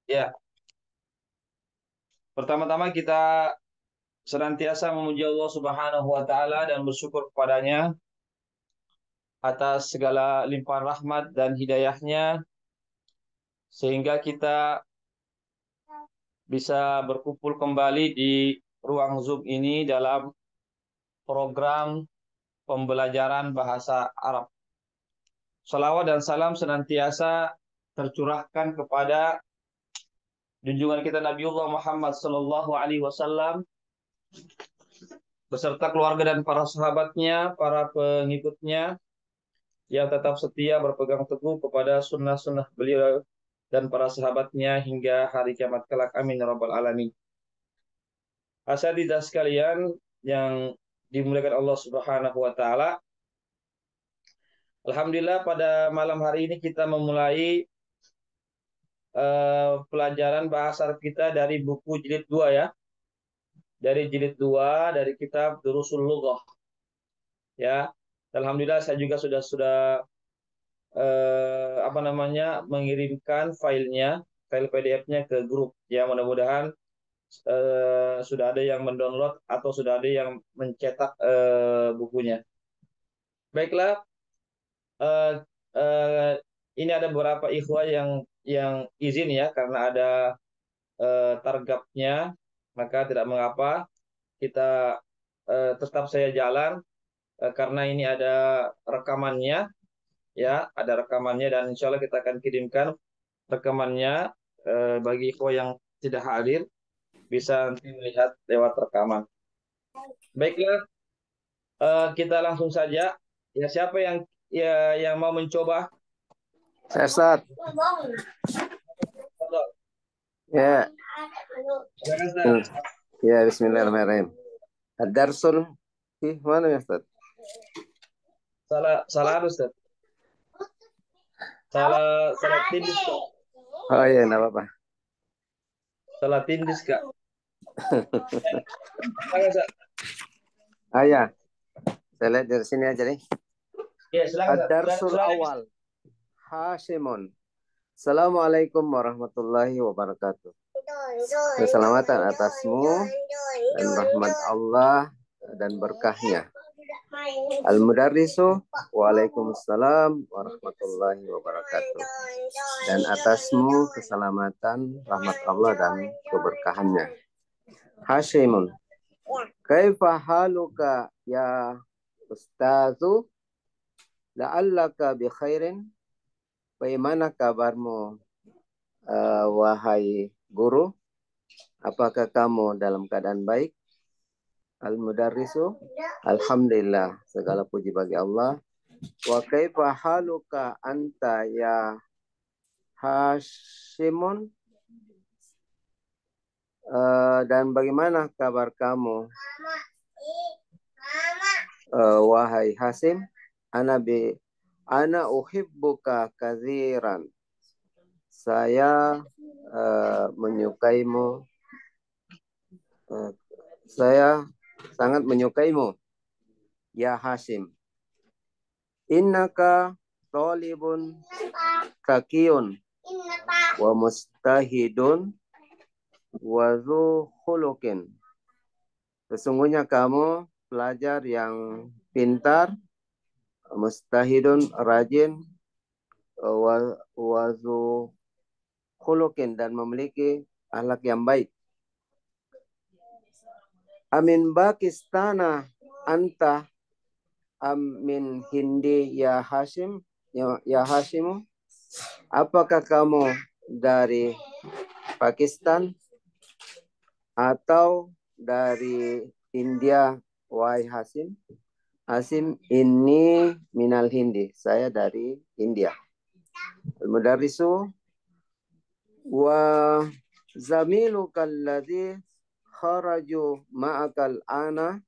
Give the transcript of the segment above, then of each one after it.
Ya, pertama-tama kita senantiasa memuji Allah Subhanahu wa taala dan bersyukur kepadanya atas segala limpahan rahmat dan hidayahnya sehingga kita bisa berkumpul kembali di ruang Zoom ini dalam program pembelajaran bahasa Arab. Salawat dan salam senantiasa tercurahkan kepada junjungan kita Nabiullah Muhammad sallallahu alaihi wasallam beserta keluarga dan para sahabatnya, para pengikutnya yang tetap setia berpegang teguh kepada sunnah-sunnah beliau dan para sahabatnya hingga hari kiamat kelak. Amin ya rabbal alamin. Asatidzah sekalian yang dimuliakan Allah Subhanahu wa taala. Alhamdulillah pada malam hari ini kita memulai pelajaran bahasa Arab kita dari buku jilid 2 ya. Dari jilid 2 dari kitab Durusul Lughah. Ya. Alhamdulillah saya juga sudah mengirimkan filenya, file PDF-nya ke grup. Ya, mudah-mudahan sudah ada yang mendownload atau sudah ada yang mencetak bukunya. Baiklah, eh, eh, ini ada beberapa ikhwah yang izin ya karena ada targapnya, maka tidak mengapa kita tetap saya jalan karena ini ada rekamannya ya, ada rekamannya dan insya Allah kita akan kirimkan rekamannya bagi ikhwah yang tidak hadir bisa nanti melihat lewat rekaman. Baiklah, kita langsung saja. Ya, siapa yang mau mencoba? Saya Ustaz. Ya. Silakan, Ustaz. Ya, bismillahirrahmanirrahim. Ad-darsul mana ya, Ustaz? Salah Ustaz. Salah tindis Kak. Oh iya, enggak apa-apa. Salah tindis Kak. Silakan, Ustaz. Ah ya. Saya lihat dari sini aja nih. Ya, silakan, Ustaz. Ad-darsul awal. Hashimun. Assalamualaikum warahmatullahi wabarakatuh. Keselamatan atasmu dan rahmat Allah dan berkahnya. Al-Mudarrisu, waalaikumsalam warahmatullahi wabarakatuh. Dan atasmu keselamatan, rahmat Allah dan keberkahannya. Hashimun, kaifa haluka ya ustazu? La'allaka bi khairin. Bagaimana kabarmu, wahai guru? Apakah kamu dalam keadaan baik? Al-Mudarrisu, alhamdulillah, segala puji bagi Allah. Wa kaifa haluka anta ya Hashimun? Dan bagaimana kabar kamu, wahai Hasim? Ana uhibbuka katsiran. Saya menyukaimu. Saya sangat menyukaimu, ya Hasim. Innaka talibun takiyun wa mustahidun wa dzu khuluqin. Sesungguhnya kamu pelajar yang pintar, mustahidun rajin, wa dzu khuluqin dan memiliki akhlak yang baik. Amin Pakistana anta min Hindi ya Hashim, ya Hashimu? Apakah kamu dari Pakistan atau dari India, wahai Hasim? Hasim, ini minal Hindi. Saya dari India. Al-Mudarrisu, wa zamiluka alladhi kharaju ma'akal ana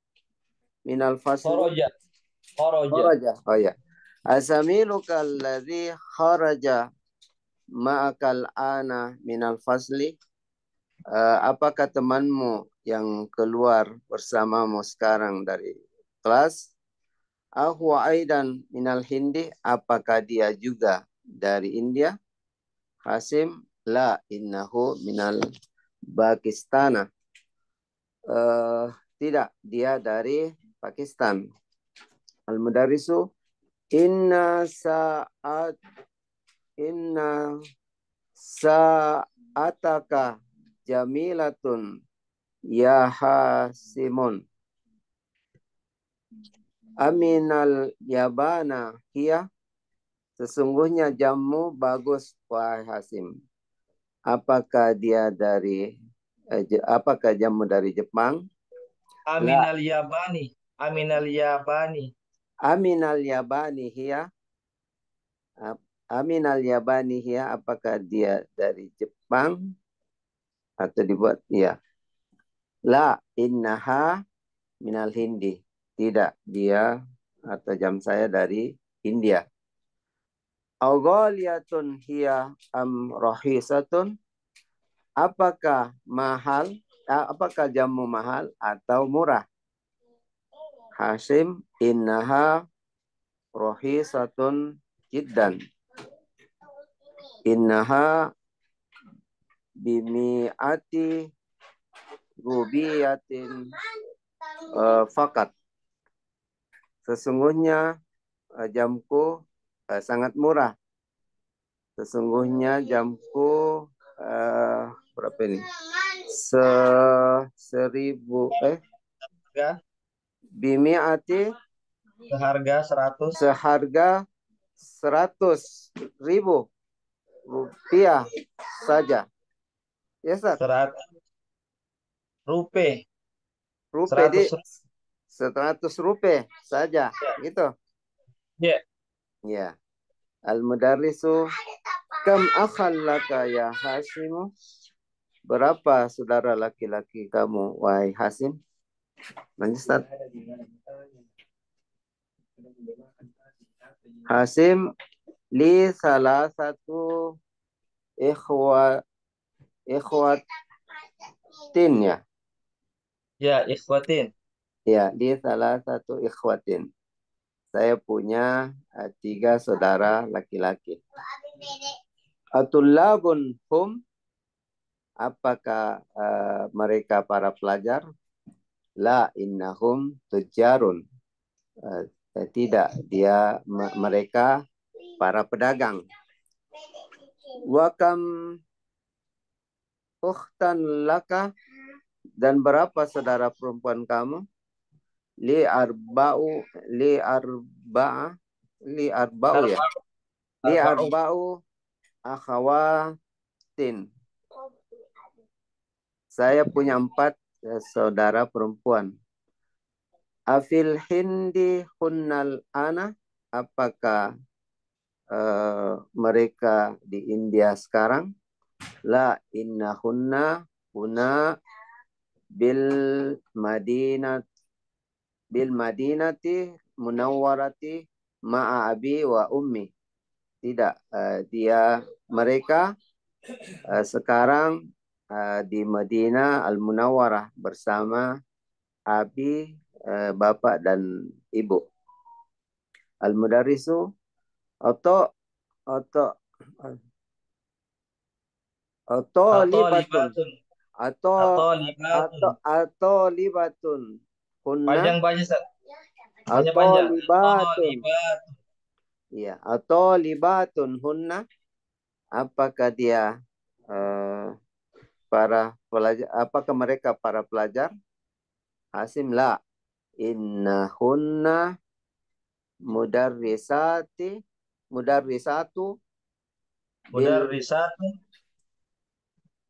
minal fasli. Kharaja. Oh ya. Azamiluka alladhi kharaja ma'akal ana minal fasli. Apakah temanmu yang keluar bersamamu sekarang dari kelas? Ahwa aidan minal Hindi. Apakah dia juga dari India? Hasim, La, innahu minal Pakistana. Tidak, dia dari Pakistan. Al-mudarrisu, inna sa'at inna sa'ataka jamilatun ya Hasimun. Aminal yabana hiya, sesungguhnya jammu bagus wahai Hasim. Apakah dia dari apakah jamu dari Jepang? La, Aminal Yabani. Aminal Yabani. aminal yabani hiya. Aminal yabani hiya, apakah dia dari Jepang atau dibuat ya? La, innaha minal Hindi. Tidak, dia atau jam saya dari India. Awghaliyatun hiya am rahisatun. Apakah mahal? Apakah jamu mahal atau murah? Hasim, innaha rahisatun jiddan. Innaha bimi'ati rubiyatin fakat. Sesungguhnya jamku sangat murah. Sesungguhnya jamku berapa ini? Seribu Ya, bimi'ati, seharga 100. seharga 100.000 rupiah saja. Ya, Ustaz. 100 rupiah. Rupiah di 100 rupiah. 100 rupiah saja. Ya. Gitu. Ya. Ya. Al-mudarrisu, kam akhal laka ya Hasimu? Berapa saudara laki-laki kamu, wahai Hasim? Lanjut, Ustaz. Hasim, li salah satu ikhwatin ya. Ya, ikhwatin. Ya, li salah satu ikhwatin. Saya punya 3 saudara laki-laki. Atullabun hum, apakah mereka para pelajar? La, innahum tujarun. Tidak, mereka para pedagang. Wa kam ukhtan laka, dan berapa saudara perempuan kamu? Li arba'u ya. Li Arba'u. arba'u akhawatin. Saya punya 4 saudara perempuan. Afil hindi hunnal ana, apakah mereka di India sekarang? La, innahunna huna bil madinati munawwarati ma'a abi wa ummi. Tidak, mereka sekarang di Madinah Al-Munawwarah bersama abi, bapak dan ibu. Al-mudarrisu, atau Atau libatun, libatun. atau Atau libatun. libatun hunna, Panjang-panjang, Ustaz. atau Panjang-panjang. Atau libatun. libatun. Iya, atau libatun hunna, apakah dia para pelajar, apakah mereka para pelajar? Hasim, la, innahunna mudarrisatu Mudarrisatun.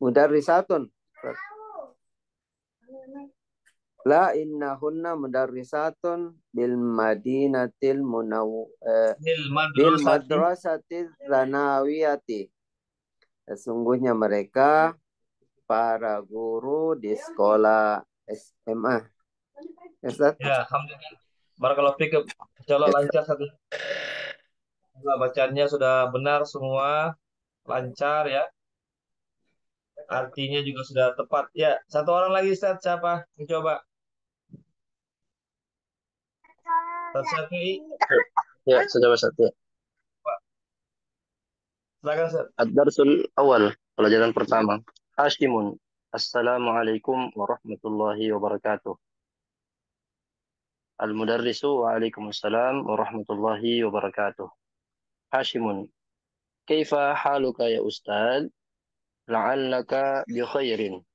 mudarrisatun. La, innahunna mudarrisatun Bil bil madrasati. madrasati zanawiyati. Sesungguhnya mereka para guru di sekolah SMA. Ya, Ustaz? Ya, alhamdulillah. Barakallahu fikum. Insyaallah lancar satu. Bacaannya sudah benar semua, lancar ya. Artinya juga sudah tepat. Ya, satu orang lagi Ustaz, siapa? Mencoba. Ustaz Syafi'i. Ya, sudah Ustaz. Ya. Silakan, Ustaz. Ad-darsul awal, pelajaran pertama. Hashimun. Assalamualaikum warahmatullahi wabarakatuh. Al-mudarrisu waalaikumsalam warahmatullahi wabarakatuh. Hashimun. Kaifa haluka ya Ustaz? La'allaka bi khairin.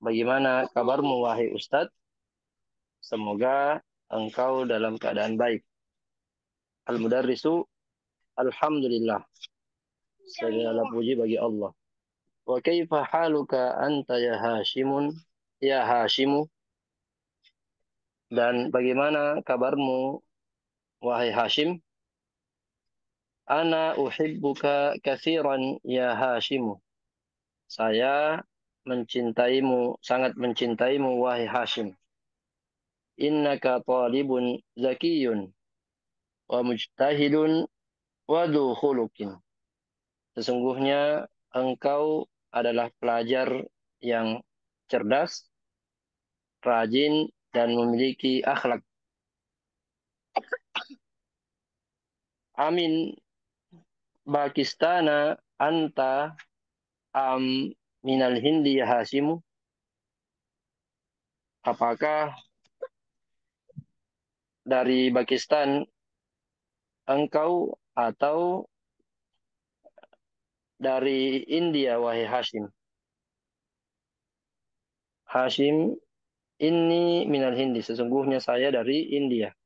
Bagaimana kabarmu wahai Ustaz? Semoga engkau dalam keadaan baik. Al-mudarrisu. Alhamdulillah. Segala puji bagi Allah. Wa kaifa haluka anta ya Hashimun? Ya Hashimu. Dan bagaimana kabarmu, wahai Hashim? Ana uhibbuka katsiran ya Hashimu. Saya mencintaimu, sangat mencintaimu, wahai Hashim. Innaka talibun zakiyun wa mujtahidun wa dhu khuluqin. Sesungguhnya engkau adalah pelajar yang cerdas, rajin, dan memiliki akhlak. Amin Pakistana anta minal Hindi ya Hasimu. Apakah dari Pakistan engkau atau dari India, wahai Hashim? Hashim, ini minal Hindi. Sesungguhnya saya dari India.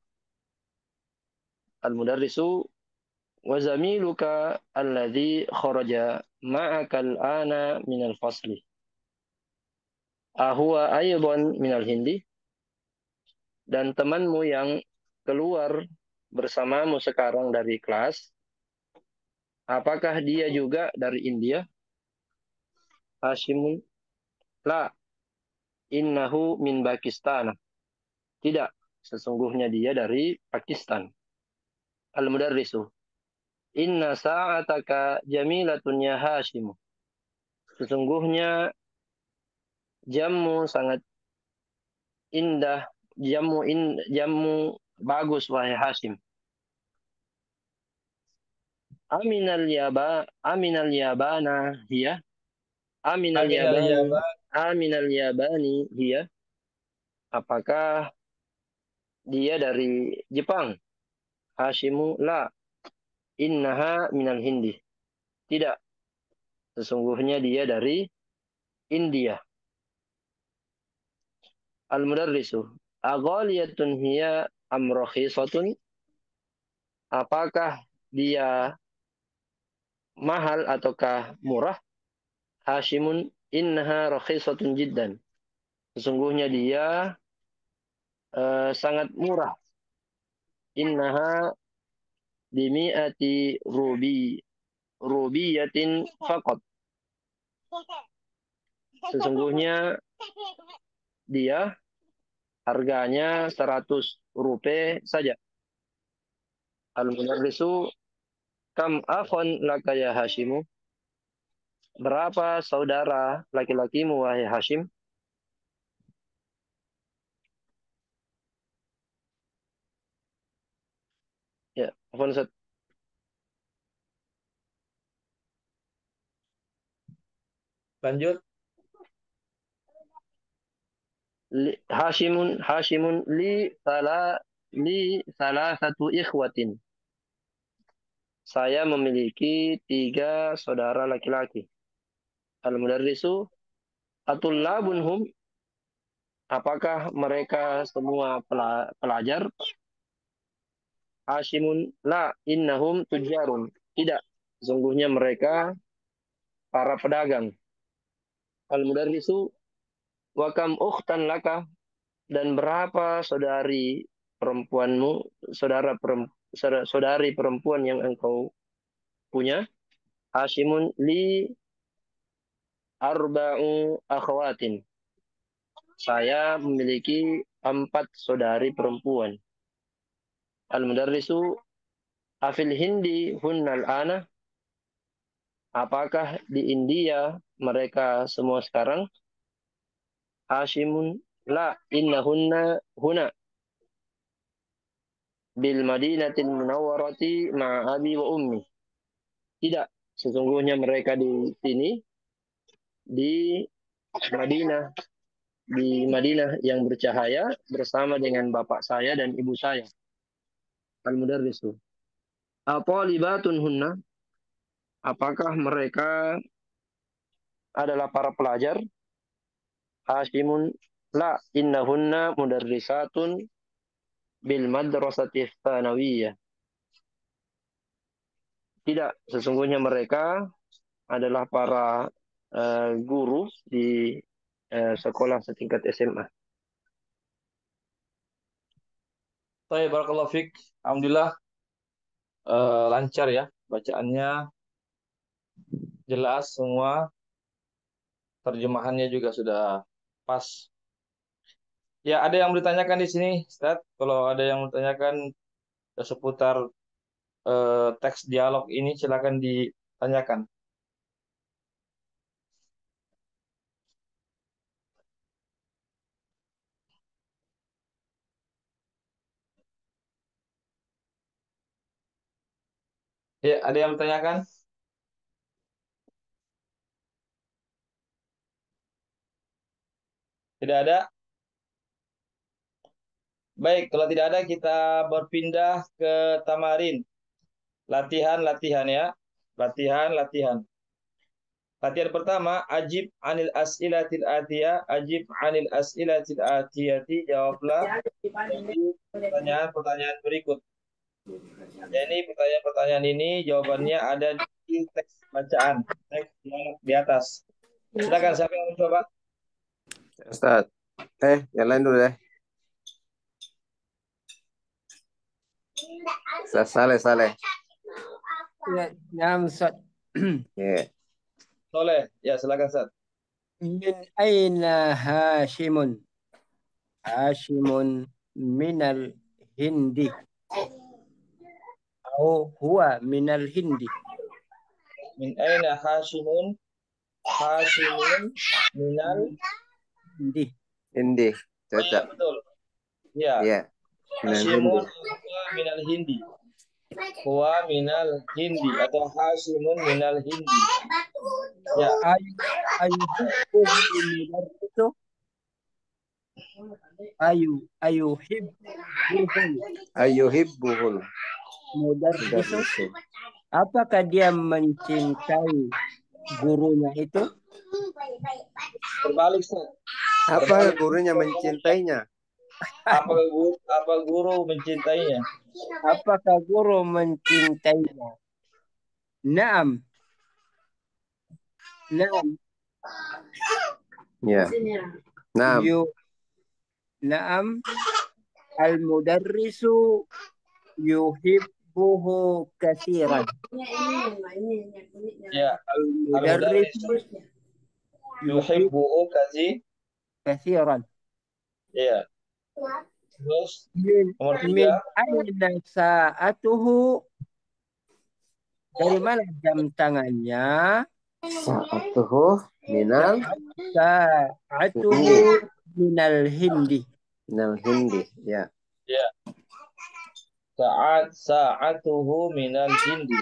Al-mudarrisu wa zamiluka alladhi kharaja ma'aka al-ana minal fasli. Ahuwa aydan minal Hindi. Dan temanmu yang keluar bersamamu sekarang dari kelas, apakah dia juga dari India? Hashimun, la, innahu min Pakistan. Tidak, sesungguhnya dia dari Pakistan. Al-mudarrisu, inna sa'ataka jamilatun ya Hashim. Sesungguhnya jammu sangat indah, jammu bagus, wahai Hashim. Aminal yabana hiya. Amin al-ijabah. Aminal yabani hiya. Apakah dia dari Jepang? Hashimu, la, innaha minal Hindi. Tidak, sesungguhnya dia dari India. Al-mudarrisu, aghaliyatun hiya am rakhisatun? Apakah dia mahal ataukah murah? Hashimun, innaha rakhisatun jiddan. Sesungguhnya dia sangat murah. Innaha bimi'ati rubiyatin faqat. Sesungguhnya dia harganya 100 rupiah saja. Al-mudarrisu, kam akhon laka ya Hashimu? Berapa saudara laki-lakimu, wahai Hashim? Ya, afwan Ustaz. Lanjut. Hashimun li salah satu ikhwatin. Saya memiliki 3 saudara laki-laki. Al-mudarrisu, atullabunhum? Apakah mereka semua pelajar? Hashimun, la, innahum tujarun. Tidak, sesungguhnya mereka para pedagang. Al-mudarrisu, wa kam ukhtan laka? Dan berapa saudari perempuanmu, saudari perempuan yang engkau punya? Hashimun, li arba'u akhwatin. Saya memiliki 4 saudari perempuan. Al-mudarrisu, afil Hindi hunnal ana? Apakah di India mereka semua sekarang? Hashimun, la, innahunna huna bil madinatil munawwarati ma'a abi wa ummi. Tidak, sesungguhnya mereka di sini di Madinah, yang bercahaya bersama dengan bapak saya dan ibu saya. Al-mudarrisu. Atalibatun hunna, apakah mereka adalah para pelajar? Hashimun, la, innahunna mudarrisatun bil madrasati tsanawiyah. Tidak, sesungguhnya mereka adalah para guru di sekolah setingkat SMA. Baik, barakallahu fiik. Alhamdulillah lancar ya bacaannya, jelas semua, terjemahannya juga sudah pas. Ya, ada yang bertanyakan di sini, Ustaz. Kalau ada yang bertanyakan seputar teks dialog ini, silakan ditanyakan. Ya, ada yang bertanyakan? Tidak ada? Baik, kalau tidak ada kita berpindah ke tamarin. Latihan ya. Latihan. Latihan pertama, ajib anil as'ilatil atiyah. Ajib anil as'ilatil atiyati. Jawablah pertanyaan-pertanyaan berikut. Ya, ini pertanyaan-pertanyaan ini jawabannya ada di teks bacaan, teks di atas. Silakan, siapa yang mencoba? Ustaz. Yang lain dulu deh. Saleh. Ya, naam Ustaz. Ya. Soleh, ya silakan Ustaz. Min aina Hashimun? Hashimun minal Hindi. Atau huwa minal Hindi. Min aina Hashimun? Hashimun minal Hindi. Hindi. Ya, Cocok. betul. Ya. Ya. Hashimun huwa minal Hindi. Huwa minal Hindi atau Hashimun minal Hindi. Ya. Ayuhibbuhul mudarrisu. Apakah dia mencintai gurunya itu? Terbalik, Ustaz. Apa gurunya mencintainya? Apa guru mencintainya? Apakah guru mencintainya? Naam. Ya. Naam. Naam. Al-mudarrisu yuhibbuhu katsiran. Ya. Al-mudarrisu Yuhibbuhu katsiran. Ya. Terus nomor Min 3. aina sa'atuhu, dari mana jam tangannya? Sa'atuhu minal Hindi. minal Hindi. Ya. Ya. Sa'atuhu minal Hindi.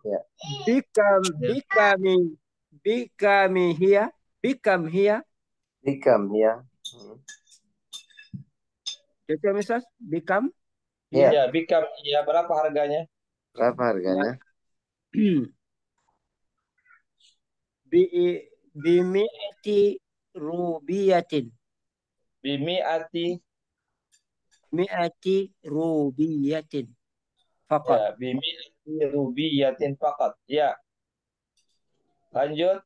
Ya. Bikam hiya. Itu misal bikam. Ya. Ya, bikam. Ya, berapa harganya? Berapa harganya? Bimi'ati rubiyatin. Mi'ati rubiyatin. Fakat. Ya, bimi'ati rubiyatin fakat. Ya. Lanjut.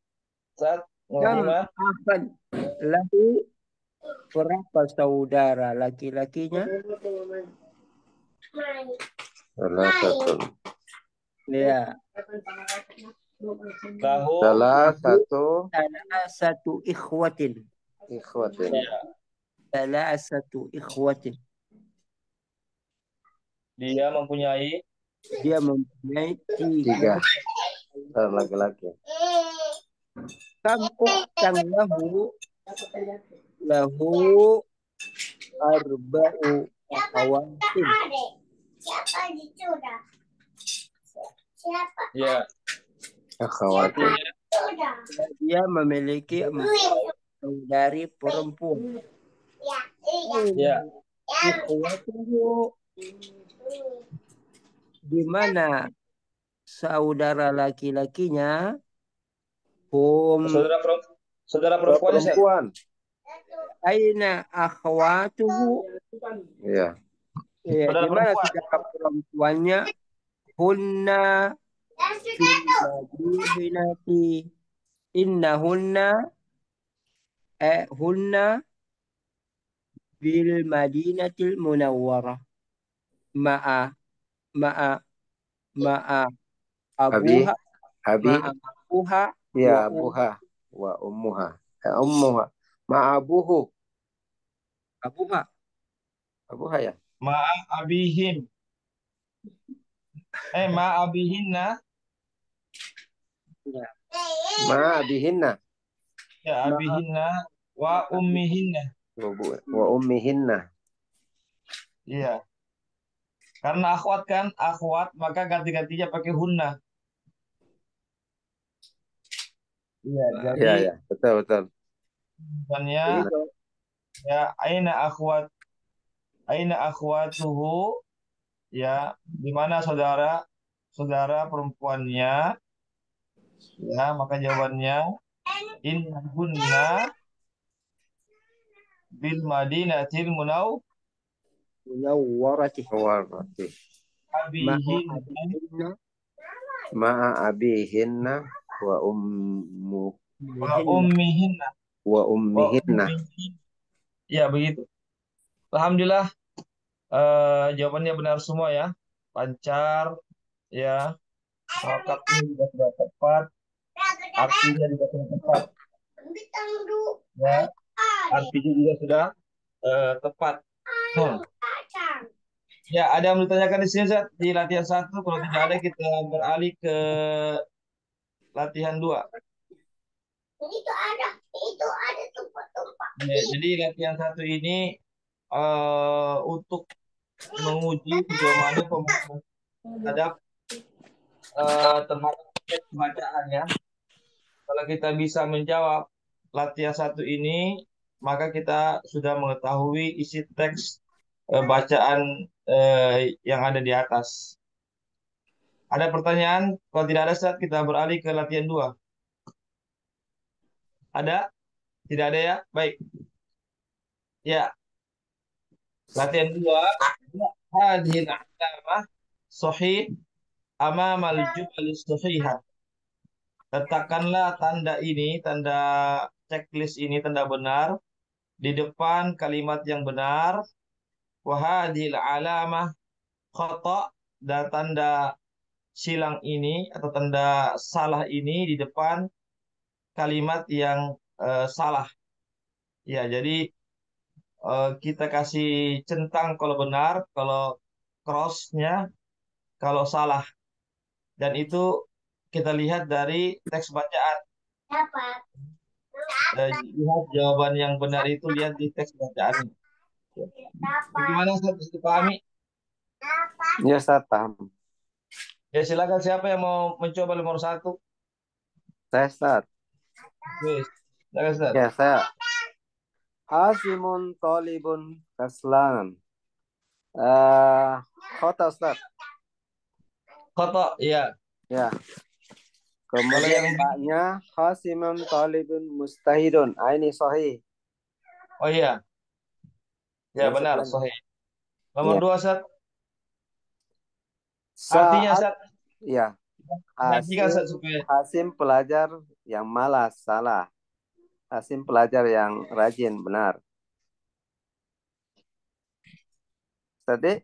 Saat Nam akan lahu, berapa saudara laki-lakinya? Salah satu. Ya. Salah satu ikhwatin. Ya. Salah satu ikhwatin. Dia mempunyai 3 laki-laki. Kam ukhtan lahu arba'u akhawatin. Ya. Akhawati. Artinya, dia memiliki 4 saudari perempuan. ya. Ikhwatuhu, di mana saudara laki-lakinya? Saudara saudara perempuannya, Ustaz. Perempuan. Aina akhwatuhu, Ya. ya, Saudara di mana perempuan. saudara perempuannya? Hunna fil madinati, innahunna hunna bil madinatil munawwarah, ma'a ma'a ma'a Abi. abuha Abi. ma'a abuha Ya, wa abuha wa ummuha. Ummuha. Ma'abuhu. abuha. Abuha ya. Ma'a abihim. Ma'a abihinna. Ya. Ma'abihinna. Ya, abihinna wa ummihinna. Wa ummihinna. Iya. Karena akhwat kan, akhwat, maka ganti-gantinya pakai hunna. Iya, jadi Ya, ya. Betul, betul. bukannya Begitu. ya aina akhwatuhu, ya, di mana saudara perempuannya, ya, maka jawabannya innahunna bil madinatil Munawwarati Warati. ma'a abihinna. abihinna Ma'a abihinna wa Wa ummihinna. ummihinna. wa Wa ummihinna. ummihinna. Ya, begitu. Alhamdulillah, jawabannya benar semua ya. Lancar, ya. Harokatnya juga sudah tepat. Artinya juga sudah tepat. Ya, artinya juga sudah tepat. Ya, ada yang ditanyakan di sini, Zat? Di latihan 1. Kalau tidak ada, kita beralih ke latihan 2. Ya, jadi latihan 1 ini untuk menguji sejauh mana pemahaman terhadap terhadap teks bacaan ya. Kalau kita bisa menjawab latihan 1 ini, maka kita sudah mengetahui isi teks bacaan yang ada di atas. Ada pertanyaan? Kalau tidak ada, saat kita beralih ke latihan 2. Ada? Tidak ada ya? Baik. Ya, latihan 2. Hadhil alamah sahih amamal jumalis sahihah. Letakkanlah tanda ini, tanda checklist ini, tanda benar di depan kalimat yang benar. Wahadil alamah khata, dan tanda silang ini atau tanda salah ini di depan kalimat yang salah. Ya, jadi kita kasih centang kalau benar, kalau cross-nya kalau salah. Dan itu kita lihat dari teks bacaan. Lihat jawaban yang benar itu, lihat di teks bacaan. Bagaimana, Ustaz? Bisa dipahami? Ya, Ustaz, paham. Ya, silakan, siapa yang mau mencoba nomor 1? Saya, Ustaz. Yes. Silakan, Ustaz. Ya, saya. Hasimun talibun kaslan. Khota, Ustaz. Kotok, iya. Ya. Kalau Kemudian yang baknya Hasimun talibun mustahidun. Ini sahih. oh iya, ya Yang benar, sebenarnya. sahih. Nomor Ya. 2, Ustaz. Artinya, Saat Ustaz, ya perhatikan, Hasim Ustaz, supaya Hasim pelajar yang malas, salah. Hasim pelajar yang rajin, benar. Tadi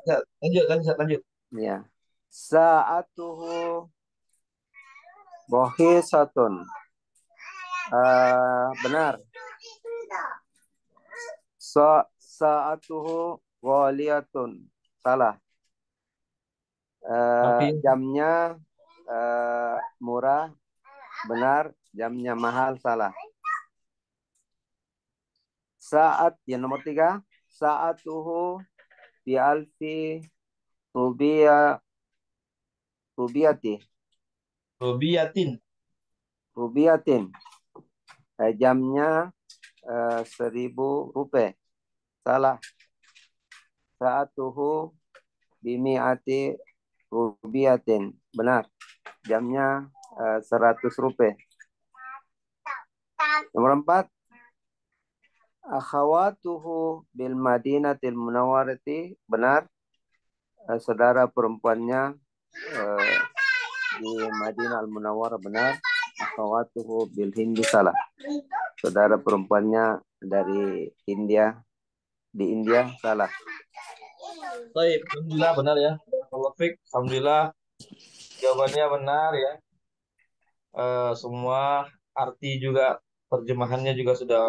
Ustaz, lanjut. ya. Sa'atuhu bohisatun. Benar. Sa'atuhu ghaliyatun. Salah. Artinya, Jamnya murah, benar. Jamnya mahal, salah. Saat yang nomor 3. Sa'atuhu bi alfi rubiyati. Rubiyatin. Rubiyatin. Jamnya 1.000 rupiah. Salah. Sa'atuhu bimi'ati rubiyatin. Benar. Jamnya 100 rupiah. Nomor 4. Akhawatuhu bil madinatil munawwarati. Benar. Saudara perempuannya di Madinah al-Munawwarah. Benar. Akhawatuhu bil Hindi. Salah. Saudara perempuannya dari India. Di India. Salah. Baik, alhamdulillah benar ya. Alhamdulillah jawabannya benar ya. Semua arti juga terjemahannya juga sudah.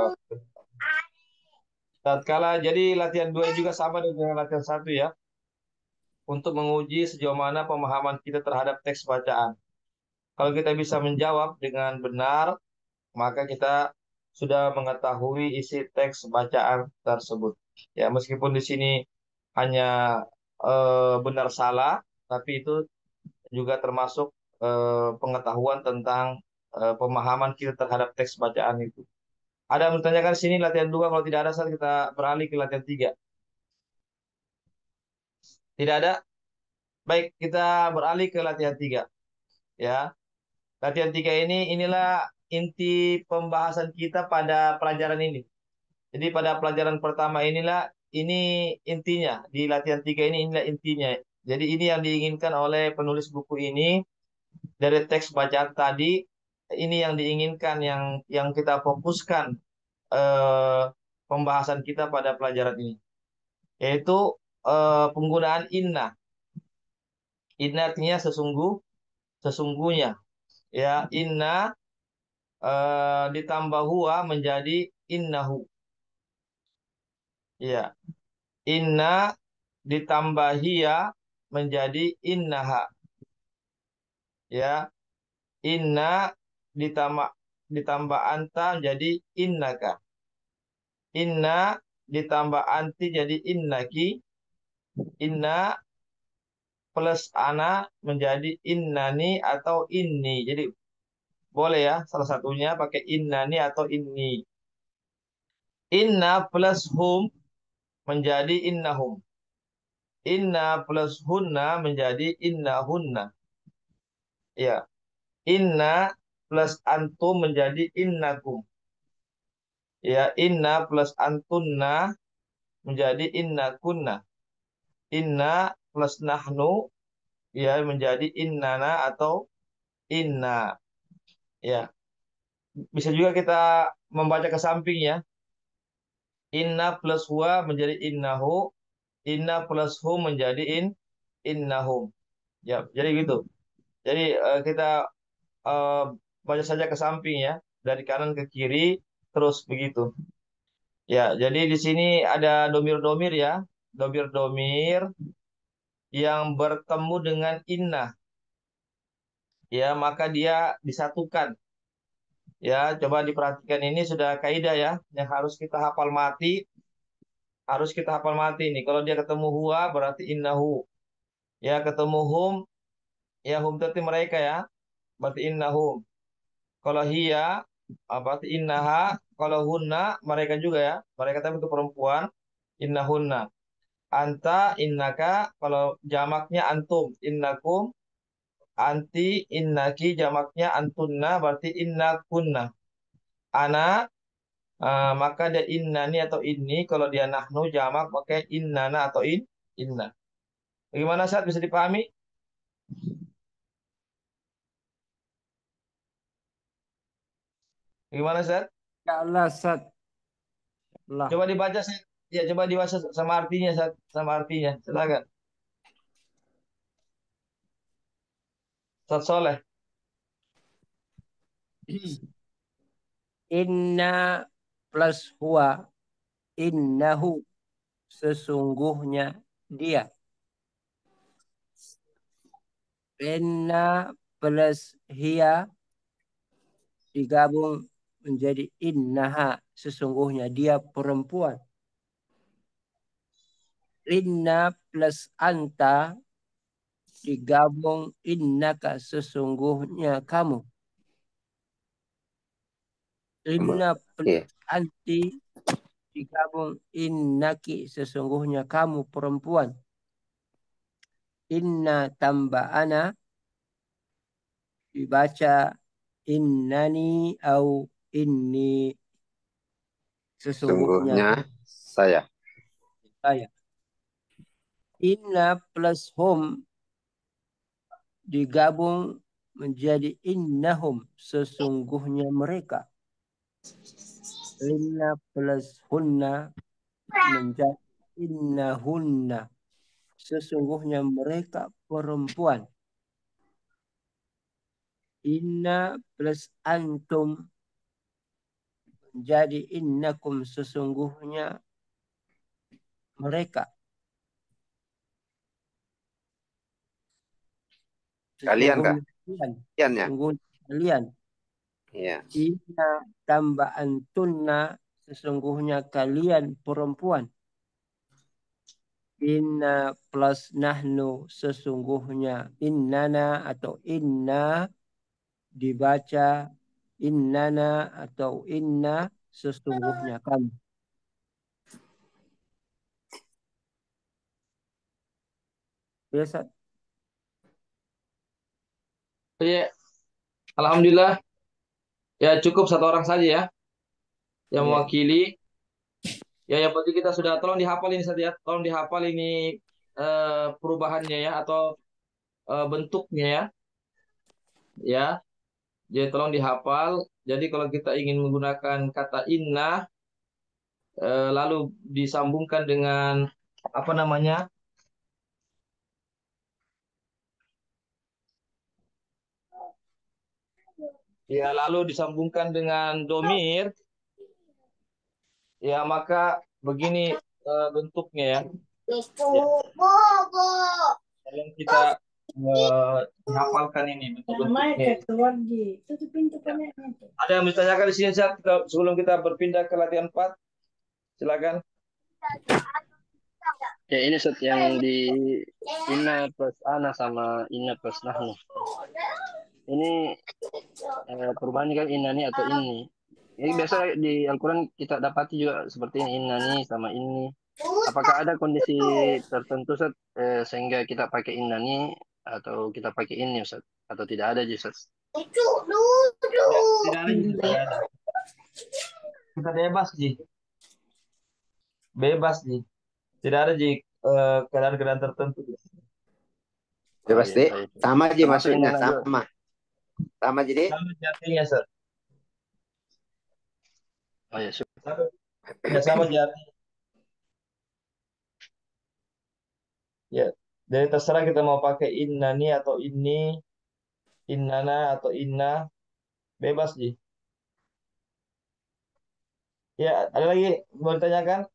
Tatkala jadi latihan 2 juga sama dengan latihan 1 ya. Untuk menguji sejauh mana pemahaman kita terhadap teks bacaan. Kalau kita bisa menjawab dengan benar, maka kita sudah mengetahui isi teks bacaan tersebut. Ya, meskipun di sini hanya benar salah, tapi itu juga termasuk pengetahuan tentang pemahaman kita terhadap teks bacaan itu. Ada yang bertanyakan sini latihan 2, kalau tidak ada saat kita beralih ke latihan 3. Tidak ada? Baik, kita beralih ke latihan 3. Ya. Latihan 3 inilah inti pembahasan kita pada pelajaran ini. Jadi pada pelajaran pertama ini intinya. Di latihan 3 inilah intinya. Jadi ini yang diinginkan oleh penulis buku ini dari teks bacaan tadi. Ini yang diinginkan, yang kita fokuskan pembahasan kita pada pelajaran ini, yaitu penggunaan inna. Inna artinya sesungguhnya. Ya, inna ditambah huwa menjadi innahu. Ya, inna ditambah hiya menjadi innaha. Ya, inna ditambah anta menjadi innaka. Inna ditambah anti jadi innaki. Inna plus ana menjadi innani atau inni. Jadi boleh ya, salah satunya pakai innani atau inni. Inna plus hum menjadi innahum. Inna plus hunna menjadi innahunna. Ya. Inna plus antum menjadi innakum. Ya, inna plus antunna menjadi innakunna. Inna plus nahnu ya menjadi innana atau inna. Ya. Bisa juga kita membaca ke samping ya. Inna plus huwa menjadi innahu. Inna plus hum menjadi innahum. Ya, jadi gitu. Jadi kita baca saja ke samping ya, dari kanan ke kiri terus begitu. Ya, jadi di sini ada domir-domir ya, domir-domir yang bertemu dengan inna. Ya, maka dia disatukan. Ya, coba diperhatikan, ini sudah kaidah ya, yang harus kita hafal mati. Harus kita hafal mati ini. Kalau dia ketemu huwa berarti innahu. Ya, ketemu hum, ya hum berarti mereka ya, berarti innahum. Kalau hiya berarti innaha. Kalau hunna mereka juga ya, mereka tapi itu perempuan, innahunna. Anta, innaka, kalau jamaknya antum, innakum. Anti, innaki, jamaknya antunna, berarti innakunna. Ana, maka dia innani atau inni. Kalau dia nahnu jamak pakai innana atau inna. Bagaimana Ustaz, bisa dipahami? Bagaimana Ustaz? Ya Allah, Sat. Allah. Coba dibaca Ustaz. Ya, coba dibaca sama artinya Ustaz, sama artinya. Silakan. Ustaz Soleh. Inna plus huwa. Innahu. Sesungguhnya dia. Inna plus hiya digabung menjadi innaha. Sesungguhnya dia perempuan. Inna plus anta digabung innaka sesungguhnya kamu. Inna Iya. anti digabung innaki sesungguhnya kamu perempuan. Inna tambah ana dibaca innani au inni sesungguhnya Sungguhnya saya. saya. Inna plus hum digabung menjadi innahum sesungguhnya mereka. Inna plus hunna menjadi innahunna sesungguhnya mereka perempuan. Inna plus antum menjadi innakum sesungguhnya mereka. Kalian kah? Sesungguhnya kalian. Kalian ya? Sesungguhnya kalian. Iya. Inna tambah antunna sesungguhnya kalian perempuan. Inna plus nahnu sesungguhnya innana atau inna dibaca innana atau inna sesungguhnya kami. Biasa. Iya, alhamdulillah. Ya cukup satu orang saja ya yang Iya. mewakili. Ya yang penting kita sudah tolong dihafal ini saja. Tolong dihafal ini perubahannya ya atau bentuknya ya. Ya, jadi tolong dihafal. Jadi kalau kita ingin menggunakan kata inna lalu disambungkan dengan apa namanya? Ya, lalu disambungkan dengan domir, ya maka begini bentuknya ya. Ya, tolong kita hafalkan ini bentuk-bentuknya. Ya. Ada yang ditanyakan di sini Zat, sebelum kita berpindah ke latihan 4? Silakan. Ya ini set yang di inna plus ana sama inna plus nahnu. Ini perubahannya kan innani atau inni. Ini biasa di Al-Quran kita dapati juga seperti ini innani sama inni. Apakah ada kondisi tertentu Ustaz, sehingga kita pakai innani atau kita pakai inni Ustaz? Atau tidak ada Ustaz? Ya, tidak ada, tidak ada. Kita bebas Ji. Bebas Ji. Tidak ada Ji keadaan-keadaan tertentu. Bebas iya, deh. baik. Sama aja Termasuk maksudnya, innana juga. sama. Sama jadi. Sama jatinya, Sir. Oh ya, Ya sama jati. Ya, jadi terserah kita mau pakai innani atau inni, innana atau inna, bebas Ji. Ya, ada lagi mau ditanyakan?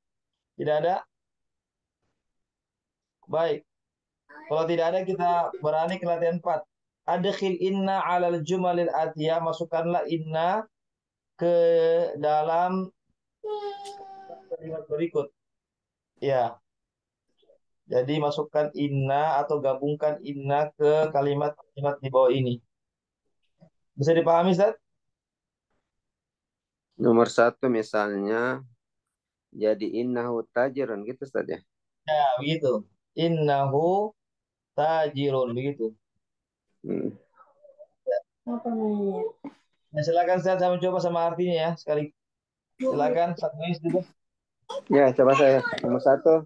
Tidak ada? Baik. Kalau tidak ada kita beralih ke latihan 4. Adkhil inna alal jumalil atiyah, masukkanlah inna ke dalam kalimat berikut. Ya. Jadi masukkan inna atau gabungkan inna ke kalimat-kalimat di bawah ini. Bisa dipahami, Ustaz? Nomor 1 misalnya jadi innahu tajirun gitu Ustaz ya. Ya, begitu. Innahu tajirun, begitu. Hmm. Nah, silakan Ustaz, saya mencoba sama artinya ya sekali. Silakan, Ustaz Muiz dulu. Ya, coba saya. Nomor 1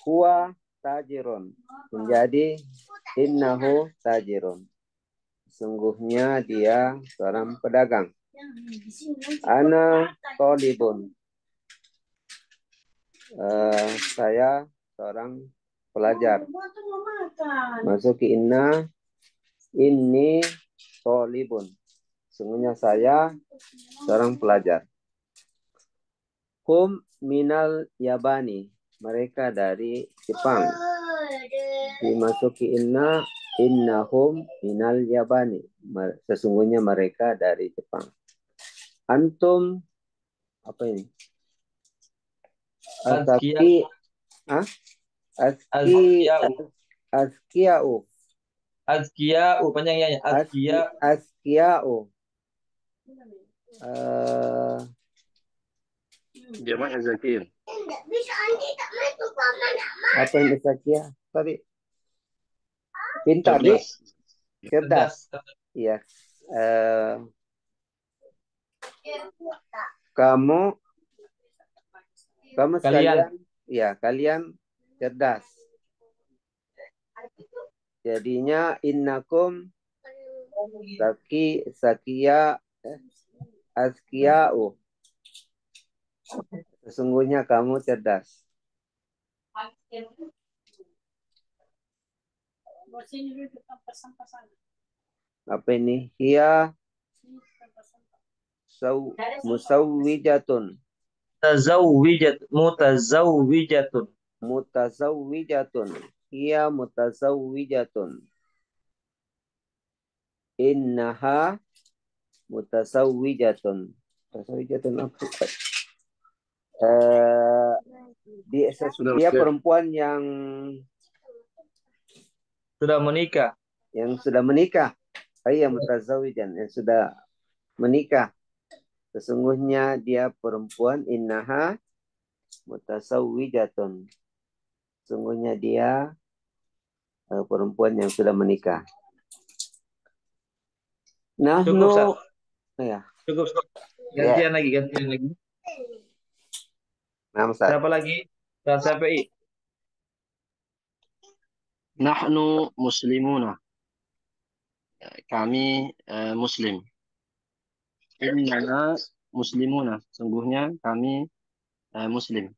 huwa tajirun menjadi innahu tajirun. Sungguhnya dia seorang pedagang. Ana tolibun. Saya seorang pelajar. Masuki inna inni tolibun. Sungguhnya saya seorang pelajar. Hum minal yabani. Mereka dari Jepang. Dimasuki inna innahum minal yabani. Sesungguhnya mereka dari Jepang. Antum apa ini? Azkia. Azki, Azki, Azkia. Azkiau. Azkia, panjangnya Azkia. Askia'u. Eh, Jamak zakir. apa yang Askia? Tadi pintar, Dik. Cerdas. Cerdas. Cerdas. Iya. Eh, kamu Kalian. sekalian, ya kalian cerdas. Jadinya innakum sakia askia'u. Sesungguhnya kamu cerdas. Apa ini? Hiya musawwijatun. Mutazawwijatun. Mutazawwijatun. Hiya mutazawwijatun. Innaha mutasawwijatun. Mutasawwijatun apa? Dia perempuan yang Sudah menikah. sudah menikah. Iya mutazawijan, yang sudah menikah. Sesungguhnya dia perempuan innaha mutasawwijatun. Sesungguhnya dia perempuan yang sudah menikah. Cukup, Ustaz. Ya. Cukup. Gantian lagi. Nah, Ustaz. Siapa lagi? Ustaz Syafi'i. Nahnu muslimuna. Kami muslim. Innana muslimuna. Sungguhnya kami muslim.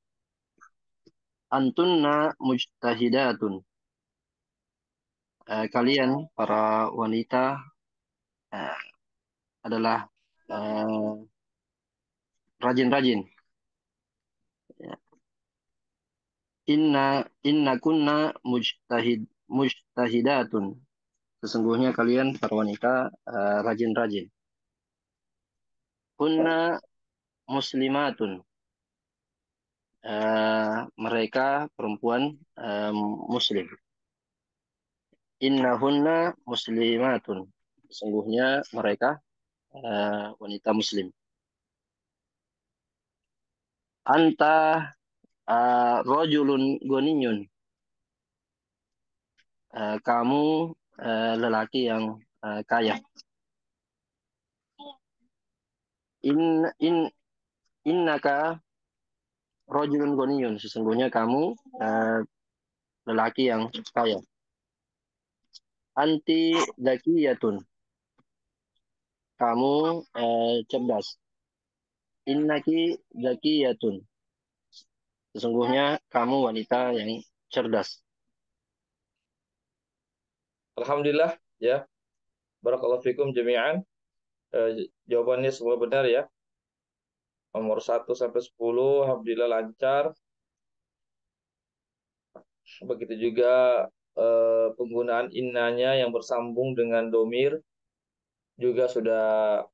Antunna mujtahidatun. Kalian para wanita adalah rajin-rajin. Inna kunna mujtahidatun. Sesungguhnya kalian para wanita rajin-rajin. Kunna muslimatun. Mereka perempuan muslim. Innahunna muslimatun. Sesungguhnya mereka wanita muslim. Anta rajulun goniyun. Kamu lelaki yang kaya. Innaka rajulun goniyun. Sesungguhnya kamu lelaki yang kaya. Anti zakiyatun. Kamu cerdas. Innaki zakiyatun. Sesungguhnya kamu wanita yang cerdas. Alhamdulillah ya. Barakallahu fikum jami'an. Jawabannya semua benar ya. Nomor 1 sampai 10 alhamdulillah lancar. Begitu juga penggunaan innanya yang bersambung dengan domir juga sudah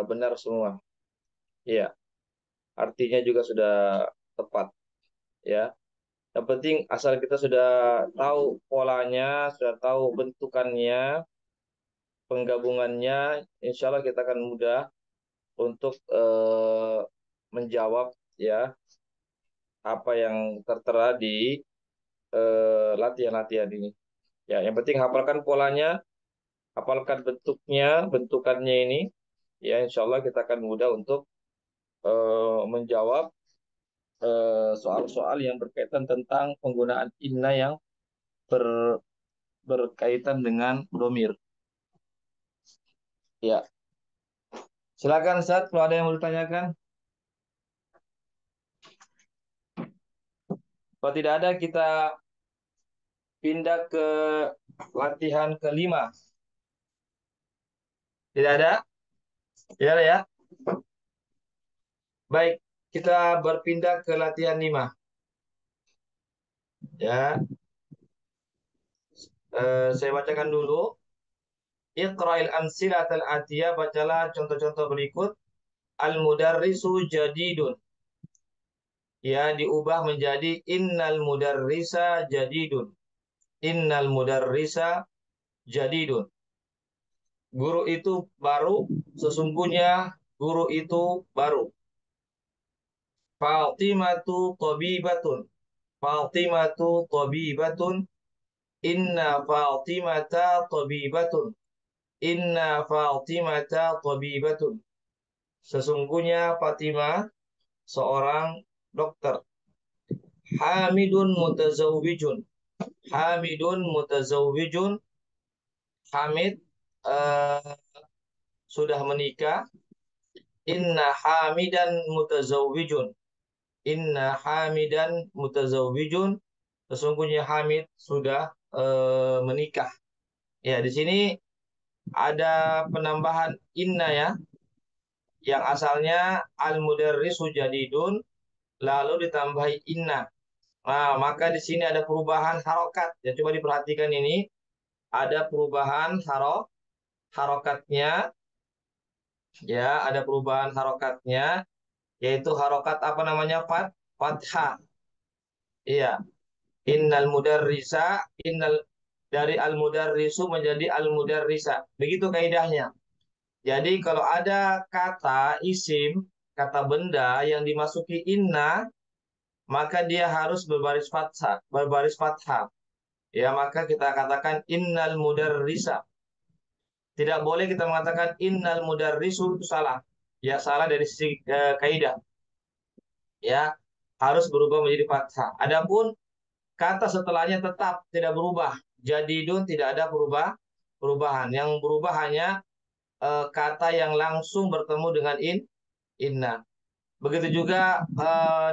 benar semua. Ya, artinya juga sudah tepat ya. Yang penting asal kita sudah tahu polanya, sudah tahu bentukannya, penggabungannya, insya Allah kita akan mudah untuk menjawab ya apa yang tertera di latihan-latihan ini. Ya, yang penting hafalkan polanya, hafalkan bentukannya ini. Ya, insya Allah kita akan mudah untuk menjawab soal-soal yang berkaitan tentang penggunaan inna yang berkaitan dengan domir. Ya, silakan Ustaz, kalau ada yang mau ditanyakan. Kalau tidak ada, kita pindah ke latihan kelima. Tidak ada? Tidak ada ya? Baik, kita berpindah ke latihan 5. Ya, saya bacakan dulu. Iqra'il amsilatal atiyah, bacalah contoh-contoh berikut. Al-mudarrisu jadidun. Ya, diubah menjadi innal mudarrisa jadidun. Innal mudarrisa jadidun. Guru itu baru, sesungguhnya guru itu baru. Fatimatu tabibatun. Fatimatu tabibatun. Inna Fatimata tabibatun. Inna Fatimata tabibatun. Sesungguhnya Fatimah seorang dokter. Hamidun mutazawwijun. Hamidun mutazawwijun. Hamid eh, sudah menikah. Inna hamidan mutazawwijun. Inna hamidan mutazawwijun. Sesungguhnya Hamid sudah menikah. Ya, di sini ada penambahan inna ya, yang asalnya al-mudarrisu jadidun, lalu ditambahi inna. Nah, maka di sini ada perubahan harokat. Ya, coba diperhatikan ini. Ada perubahan harokatnya. Ya, ada perubahan harokatnya. Yaitu harokat apa namanya? Fathah. Iya. Innal mudarrisa. Dari al-mudarrisu menjadi al-mudarrisa. Begitu kaidahnya. Jadi kalau ada kata isim, kata benda yang dimasuki inna, maka dia harus berbaris fathah, berbaris fathah. Ya, maka kita katakan innal mudarrisa. Tidak boleh kita mengatakan innal mudarrisu, itu salah. Ya, salah dari sisi kaidah. Ya, harus berubah menjadi fathah. Adapun kata setelahnya tetap tidak berubah. Jadidun tidak ada perubahan. Yang berubah hanya kata yang langsung bertemu dengan inna. Begitu juga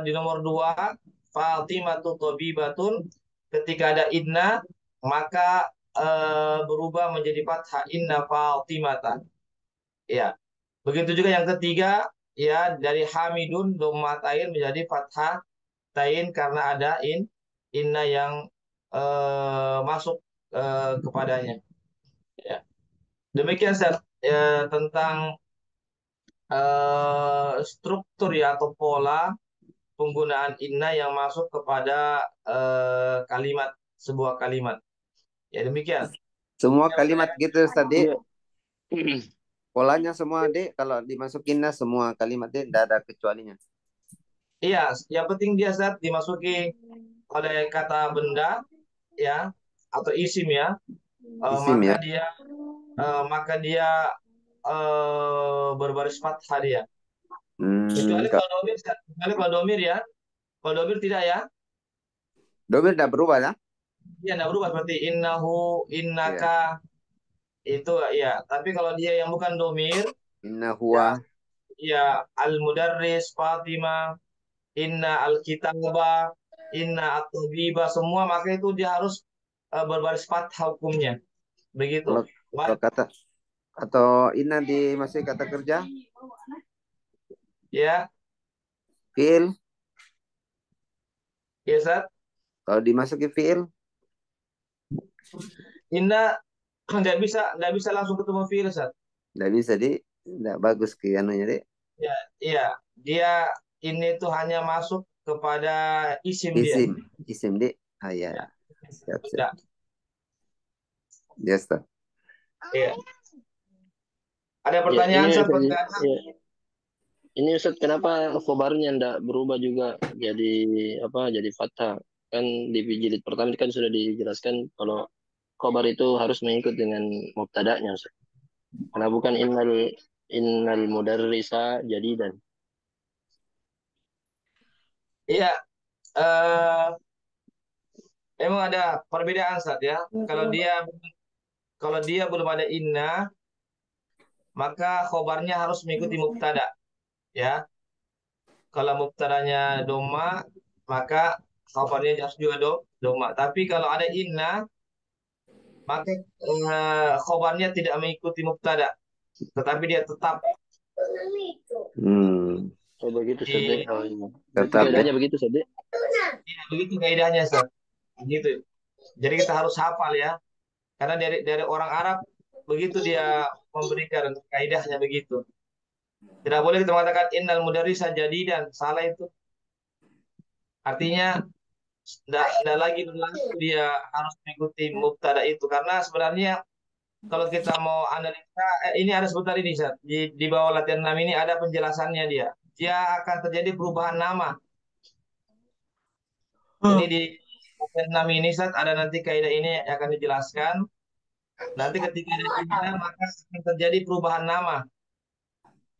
di nomor 2, Fatimatu Tabibatun, ketika ada inna, maka berubah menjadi fathah, inna Fatimatan. Ya. Begitu juga yang ketiga, ya, dari Hamidun dhammatain menjadi fathah tain karena ada inna yang masuk kepadanya. Ya. Demikian Ustaz, tentang struktur ya atau pola penggunaan inna yang masuk kepada kalimat, sebuah kalimat. Ya, demikian. Semua kalimat gitu Ustaz, Dik. Iya. Polanya semua, Dik. Kalau dimasukinnya semua kalimat, Dik. Tidak ada kecualinya. Iya, yang penting dia saat dimasuki oleh kata benda ya atau isim ya, Isim ya. maka dia berbaris fathah dia. Hmm, Kecuali kalau domir ya. Kalau domir tidak ya. domir tidak berubah ya? Dia tidak berubah seperti innahu, Iya. innaka, itu ya. Tapi kalau dia yang bukan domir, Inna ya, huwa. ya al-mudarris, Fatimah, inna al-kitaba, inna at-tabiba, semua, maka itu dia harus berbaris fathah hukumnya. Begitu. Kalau kata atau inna dimasuki kata kerja, Ya, fiil. ya Ustaz. Kalau dimasuki fiil, Inna nggak bisa langsung ketemu fiil Ustaz. tidak bisa, Dik. Tidak bagus ke anunya, Dik. Ya, iya. Dia ini tuh hanya masuk kepada isim dia. Isim, Dik. Ah, ya. Ya. Siap, siap. Ya. Ya, Ustaz. Iya. Ada Ya, pertanyaan ini Ustaz? ya. Ini Ustaz, kenapa khobarnya ndak berubah juga jadi apa? Jadi fathah. Kan di jilid pertama kan sudah dijelaskan kalau khobar itu harus mengikut dengan mubtada'nya Ustaz. Karena bukan innal mudarrisa jadidan. Iya. eh emang ada perbedaan Ustaz ya. Kalau dia belum ada inna, maka khobarnya harus mengikuti mubtada ya. Kalau mubtadanya doma, maka khobarnya harus juga doma. Tapi kalau ada inna, maka khobarnya tidak mengikuti mubtada, tetapi dia tetap Hmm. Oh begitu Ustaz. di Oh, iya. Berarti Tetap, Dik. kaidahnya begitu Ustaz. ya, begitu kaidahnya Ustaz. Begitu. Jadi kita harus hafal ya. Karena dari orang Arab begitu dia memberikan kaidahnya begitu. Tidak boleh kita mengatakan innal mudarrisa jadidan, salah itu. Artinya tidak lagi berlaku dia harus mengikuti mubtada itu, karena sebenarnya kalau kita mau analisa, ini ada sebentar ini, Ustaz. Di bawah latihan 6 ini ada penjelasannya dia. Dia akan terjadi perubahan nama. Jadi di latihan 6 ini, Ustaz, ada nanti kaidah ini yang akan dijelaskan. Nanti ketika ada inna, maka akan terjadi perubahan nama.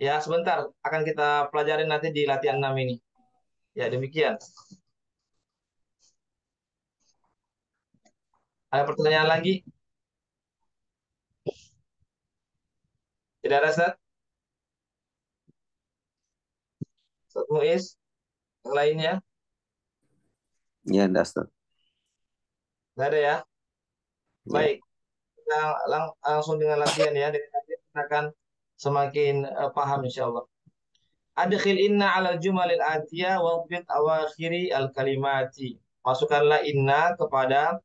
Ya, sebentar. Akan kita pelajarin nanti di latihan 6 ini. Ya, demikian. Ada pertanyaan lagi? Tidak ada, Ustaz? Ustaz Muiz? Yang lainnya? Ya, Ustaz. Tidak ada ya? Ya. Baik. Kita langsung dengan latihan ya. Dengan latihan kita akan semakin paham insya Allah. Adkhil inna ala jumalil atiyah wabit awakhiri al kalimati. Masukkanlah inna kepada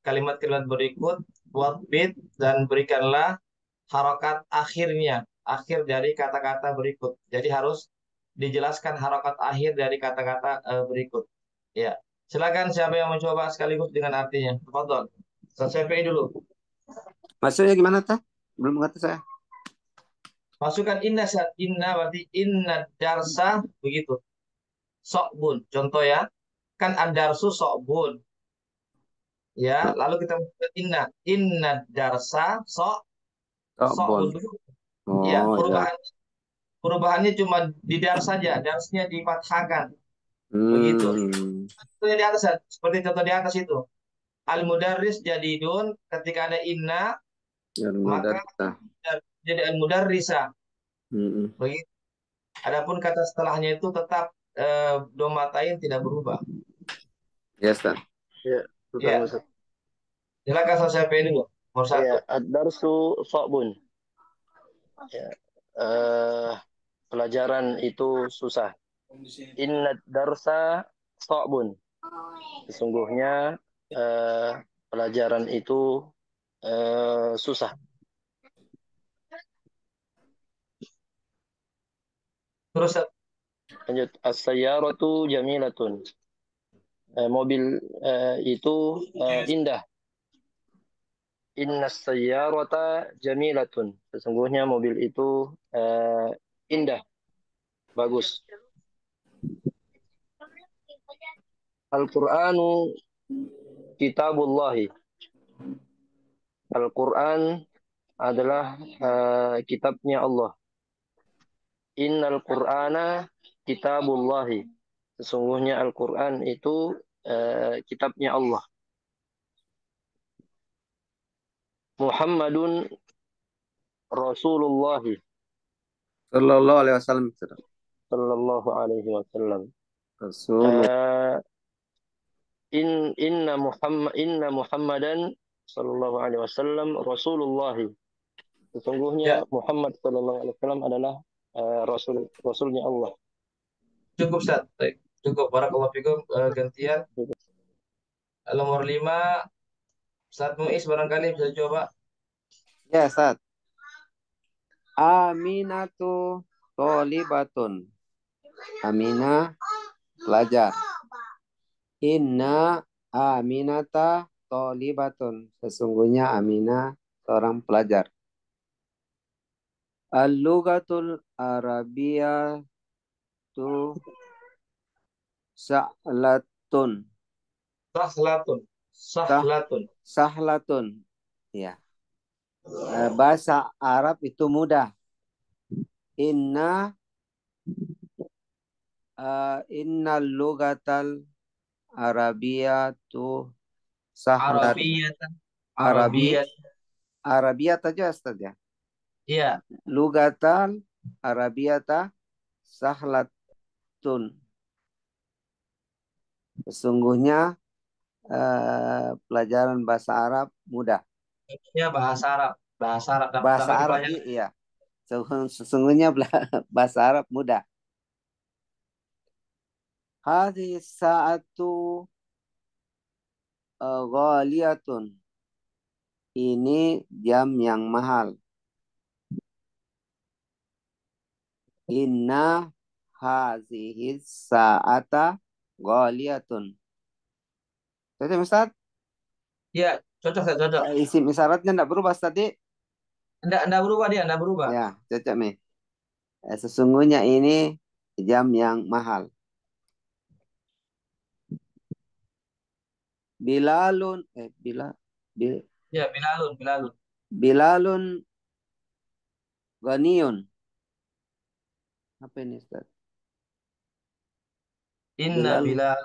kalimat-kalimat berikut, wabit, dan berikanlah harokat akhirnya, akhir dari kata-kata berikut. Jadi harus dijelaskan harokat akhir dari kata-kata berikut. Ya, silakan siapa yang mencoba sekaligus dengan artinya. Tafadhol. Saya dulu. Maksudnya gimana, Tah? Belum ngerti saya. Masukkan inna, inna berarti inna darsa begitu. Sokbun, contoh ya. Kan ad-darsu sokbun. Ya, lalu kita masukkan inna darsa sokbun Tokbon. dulu. Ya, Oh, ya. perubahannya cuma di dar saja, darsnya dipatahkan. Begitu. Hmm. Contohnya di atas, seperti contoh di atas itu. Al-mudarris jadidun, ketika ada inna, Ya, maka Tah. jadi al-mudarrisa. Hmm. Begitu. Adapun kata setelahnya itu tetap domatain tidak berubah. Ya, Ustaz. Ya, betul, Ya, Ustaz. silakan selesai dulu. Nomor Ya, 1. ad-darsu sa'bun. Ya. Pelajaran itu susah. Inna darsa sa'bun. Sesungguhnya pelajaran itu susah. Terus Lanjut, as-sayyaratu jamilatun. Mobil itu indah. Inna sayyarata jamilatun. Sesungguhnya mobil itu indah, bagus. Al-Qur'anu kitabullahi. Al-Quran adalah kitabnya Allah. Innal Qur'ana kitabullahi. Sesungguhnya Al-Quran itu kitabnya Allah. Muhammadun Rasulullah Sallallahu alaihi wasallam. sallallahu alaihi wasallam. Rasulullah. Inna Muhammadan sallallahu alaihi wasallam Rasulullah. Sesungguhnya ya, Muhammad sallallahu alaihi wasallam adalah rasulnya Allah. cukup Ustaz. Baik. Cukup. Barakallahu fikum. Gantian. Nomor 5, Ustaz Muiz barangkali bisa coba. Ya, Ustaz. Aminatu tolibatun. Aminah pelajar. Inna aminata tolibatun. Sesungguhnya Aminah seorang pelajar. Al-lugatul Arabiyah tu sa'latun. Sahlatun. Sahlatun. Sahlatun. Ya. Bahasa Arab itu mudah. Innal lugatal Arabiyatu sahlat. Arabiyatan. Arabi Arabiyat. Arabiyat aja Ustaz ya. Iya. Lugatal Arabiyata sahlatun. Sesungguhnya pelajaran bahasa Arab mudah. Ya, bahasa Arab. Bahasa Arab. Bahasa Dapat Arab dipelajari. iya. Sesungguhnya bahasa Arab mudah. Hadhi sa'atu ghaliyatun. Ini jam yang mahal. Inna hazihi sa'ata ghaliyatun. Jadi Ustaz, Ya, cocok. isim isyaratnya enggak berubah tadi. Enggak berubah dia, enggak berubah. Ya, cocok nih. Sesungguhnya ini jam yang mahal. Bilalun, Ya, Bilalun. Bilalun Ghaniyun. Apa ini, Ustaz? Inna Bilal.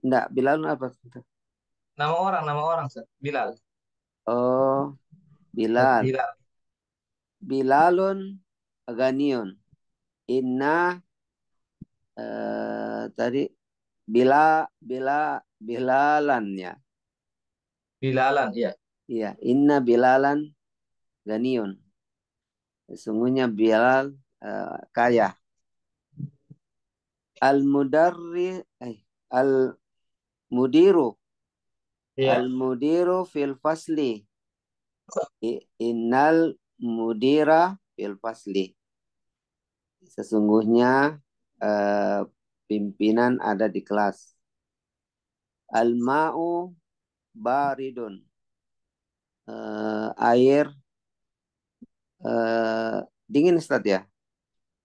Enggak, Bilalun apa? Nama orang, Ustaz. Bilal. Oh, Bilal. Bilal. Bilalun Ghaniyun. Inna tadi Bilalan ya. Bilalan, ya. Iya, Inna Bilalan Ghaniyun. Sesungguhnya Bilal kaya. Al-mudarri al-mudiru Iya. al-mudiru fil fasli. Innal mudira fil fasli. Sesungguhnya pimpinan ada di kelas. Al-ma'u baridun. Air dingin, Ustaz ya.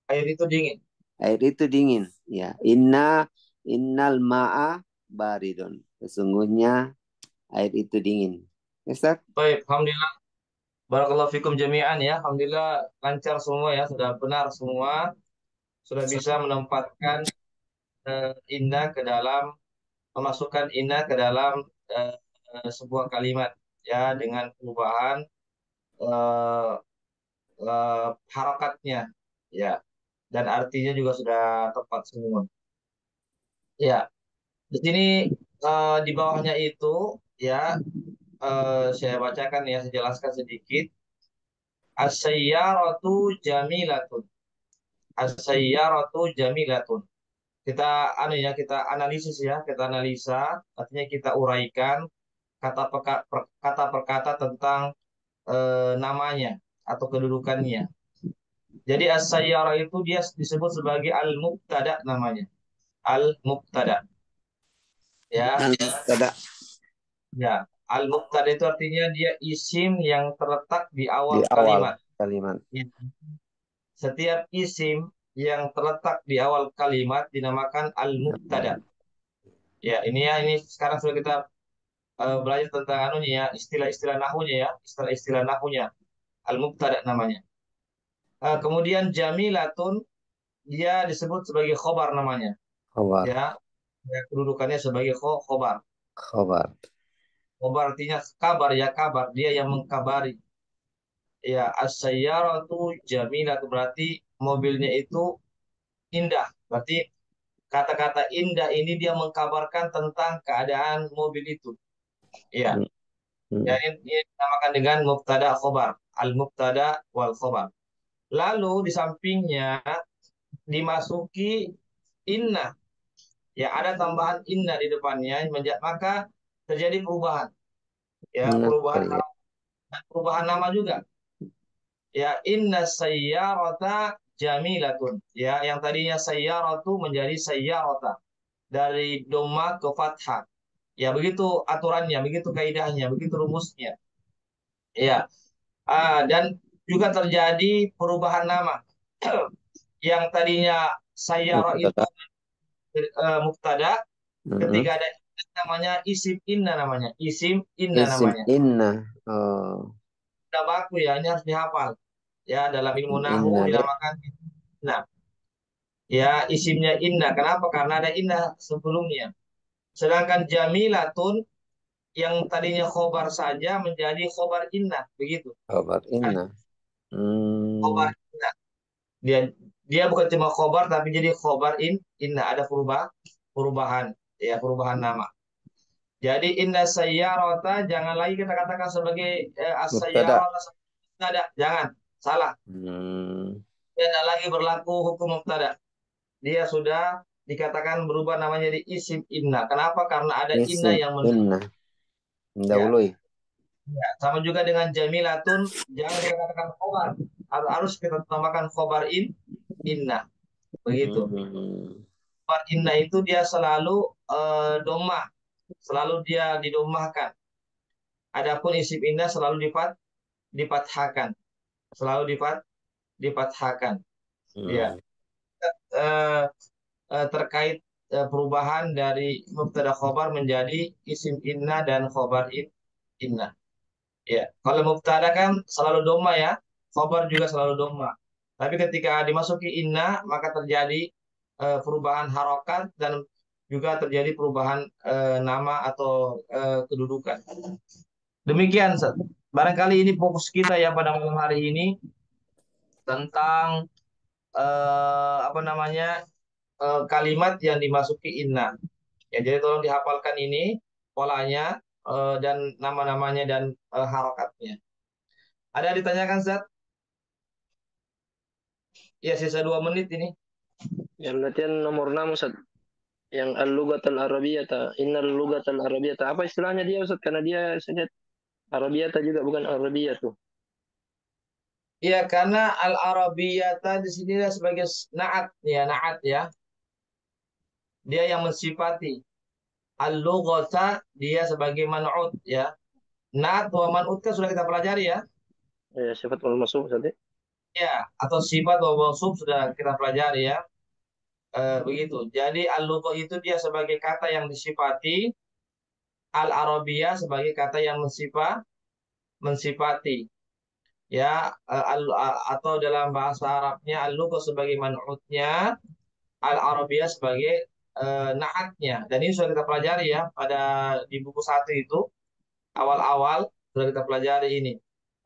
Air itu dingin. Air itu dingin. Ya, innal ma'a baridun. Sesungguhnya air itu dingin. Ya, Ustaz? Baik, alhamdulillah. Barakallahu fikum jami'an ya. Alhamdulillah lancar semua ya, sudah benar semua. Sudah bisa menempatkan inna ke dalam, memasukkan inna ke dalam sebuah kalimat ya, dengan perubahan eh, harakatnya ya, dan artinya juga sudah tepat semua. Ya, di sini di bawahnya itu ya, saya bacakan ya, saya jelaskan sedikit. As-sayyaratu jamilatun. As-sayyaratu jamilatun. Kita kita analisis ya, kita analisa, artinya kita uraikan kata per kata tentang namanya atau kedudukannya. Jadi as-sayyara itu dia disebut sebagai al-mubtada namanya. Al-mubtada. Ya, Al-mubtada. ya. Al-mubtada itu artinya dia isim yang terletak di awal Di awal kalimat. kalimat. Ya. Setiap isim yang terletak di awal kalimat dinamakan al-mubtada. Ya, ini sekarang sudah kita belajar tentang anunya ya, istilah-istilah nahunya ya, istilah-istilah nahunya. Al-mubtada namanya. Kemudian jamilatun dia disebut sebagai khobar namanya. Khobar. Ya, ya, kedudukannya sebagai khobar. Khobar. Khobar artinya kabar ya, kabar. Dia yang mengkabari. Ya, as-sayyaratu jamilatu berarti mobilnya itu indah. Berarti kata-kata indah ini dia mengkabarkan tentang keadaan mobil itu. Ya, ya, ini dinamakan dengan mubtada khobar. Al-mubtada wal khobar. Lalu di sampingnya dimasuki inna. Ya, ada tambahan inna di depannya, maka terjadi perubahan. Ya, perubahan nama juga. Ya, inna sayyarata jamilatun. Ya, yang tadinya sayyaratu menjadi sayyarata. Dari doma ke fathah. Ya, begitu aturannya, begitu kaidahnya, begitu rumusnya. Ya, dan juga terjadi perubahan nama. Yang tadinya sayyara itu mubtada, ketika ada namanya isim inna namanya. Isim inna Isim namanya. inna. Oh. Udah baku ya, ini harus dihafal. Ya, dalam ilmu nahu Inna. dinamakan inna. Ya, isimnya inna. Kenapa? Karena ada inna sebelumnya. Sedangkan jamilatun yang tadinya khobar saja menjadi khobar inna, begitu. Khobar inna. Khobar inna. Dia dia bukan cuma khobar tapi jadi khobar inna, ada perubahan ya, perubahan nama. Jadi inna sayyarata jangan lagi kita katakan sebagai Mubtada. as-sayyarata, ada, jangan, salah. Tidak lagi berlaku hukum mubtada. Dia sudah dikatakan berubah namanya jadi isim inna. Kenapa? Karena ada inna Isim yang inna. ya. Mendahului. Ya, sama juga dengan jamilatun, jangan kita katakan khobar. Harus kita tambahkan khobar inna. Begitu. Khobar inna itu dia selalu domah. Selalu dia didomahkan. Adapun isim inna selalu difathahkan. selalu difathahkan. Ya. Eh, Terkait perubahan dari mubtada khobar menjadi isim inna dan khobar inna. Ya, kalau mubtada kan selalu doma ya, khobar juga selalu doma. Tapi ketika dimasuki inna maka terjadi perubahan harokat dan juga terjadi perubahan nama atau kedudukan. Demikian, Ustaz. Barangkali ini fokus kita ya pada malam hari ini tentang apa namanya kalimat yang dimasuki inna. Ya, jadi tolong dihafalkan ini polanya dan nama-namanya dan harokatnya. Ada yang ditanyakan, Zat? Ya, sisa 2 menit ini. Yang latihan nomor 6 Ustaz. Yang al-lughatul arabiyyah, innal lughatul arabiyyah. Apa istilahnya dia Ustaz? Karena dia saya lihat Arabiyyah juga bukan Arabiyyah tuh. Iya, karena al-arabiyata di sini sebagai na'at ya. Dia yang mensifati. Al-lughata dia sebagai man'ut ya. Na'at wa man'ut kan sudah kita pelajari ya. Ya, sifat wal masuk Ustaz. Ya, atau sifat wa mausuf sudah kita pelajari ya. Begitu. Jadi al-lughah itu dia sebagai kata yang disifati, al-arabiyah sebagai kata yang mensifati. Ya, atau dalam bahasa Arabnya al-lughah sebagai man'utnya, al-arabiyah sebagai na'atnya. Dan ini sudah kita pelajari ya pada di buku 1 itu awal-awal sudah kita pelajari ini.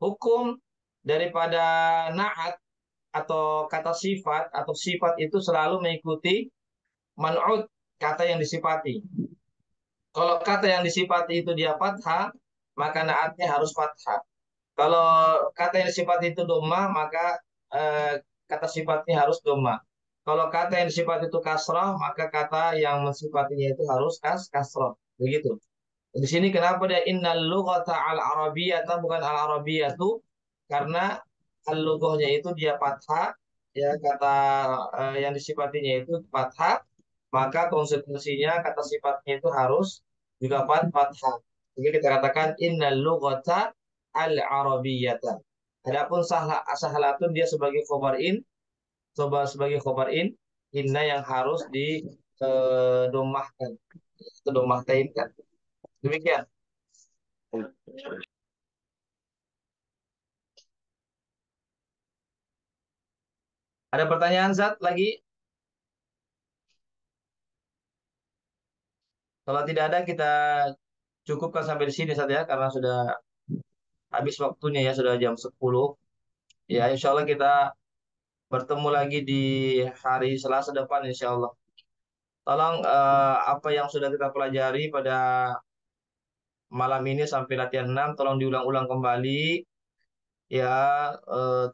Hukum daripada na'at atau kata sifat atau sifat itu selalu mengikuti man'ut, kata yang disifati. Kalau kata yang disifati itu dia fathah, maka naatnya harus fathah. Kalau kata yang disifati itu doma, maka kata sifatnya harus doma. Kalau kata yang disifati itu kasrah, maka kata yang mensifatinya itu harus kasrah. Begitu. Di sini kenapa dia innal lughata al-arabiyyata bukan al-arabiyyatu? Karena al-lughahnya itu dia fathah, ya kata yang disifatinya itu fathah, maka konsekuensinya kata sifatnya itu harus juga fathah. Jadi kita katakan innal lughata al-arabiyyata. Adapun sahlatun dia sebagai khobar sebagai khobar inna yang harus didomahkan, itu domahkan. Demikian. Ada pertanyaan Zat lagi? Kalau tidak ada kita cukupkan sampai di sini Zat ya karena sudah habis waktunya ya sudah jam 10. Ya insya Allah kita bertemu lagi di hari Selasa depan insya Allah. Tolong apa yang sudah kita pelajari pada malam ini sampai latihan 6 tolong diulang-ulang kembali ya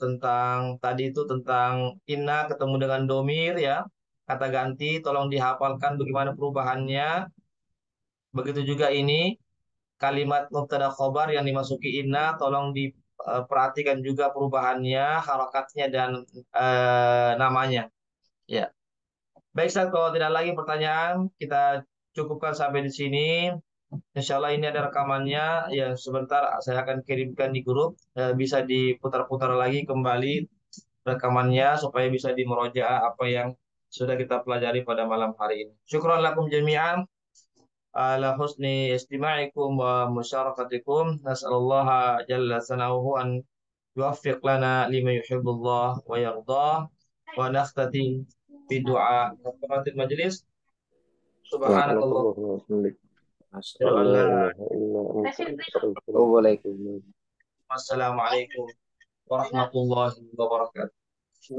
tentang tadi itu tentang inna ketemu dengan domir ya kata ganti tolong dihafalkan bagaimana perubahannya. Begitu juga ini kalimat mubtada khobar yang dimasuki inna tolong diperhatikan juga perubahannya, harokatnya dan namanya. Ya. Baik, Ustaz, kalau tidak lagi pertanyaan, kita cukupkan sampai di sini. Insya Allah ini ada rekamannya yang sebentar saya akan kirimkan di grup. Bisa diputar-putar lagi kembali rekamannya supaya bisa dimurojaah apa yang sudah kita pelajari pada malam hari ini. Syukran lakum jami'an ala husni istima'ikum wa musyarakatikum. Nas'alullaha jalla sana'uhu an yuwaffiq lana lima yuhibbullah wa yardah wa naftati fi du'a kafaratil majlis. Subhanakallah. Wassalamualaikum warahmatullahi wabarakatuh.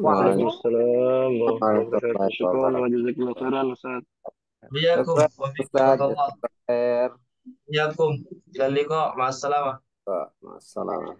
Waalaikumsalam warahmatullahi wabarakatuh. Syukran wa jazakallahu khairan Ustaz. Biyakum wa bikumullah. Khair. Biyakum. Ila liqa. Ma'assalamah. Masalah.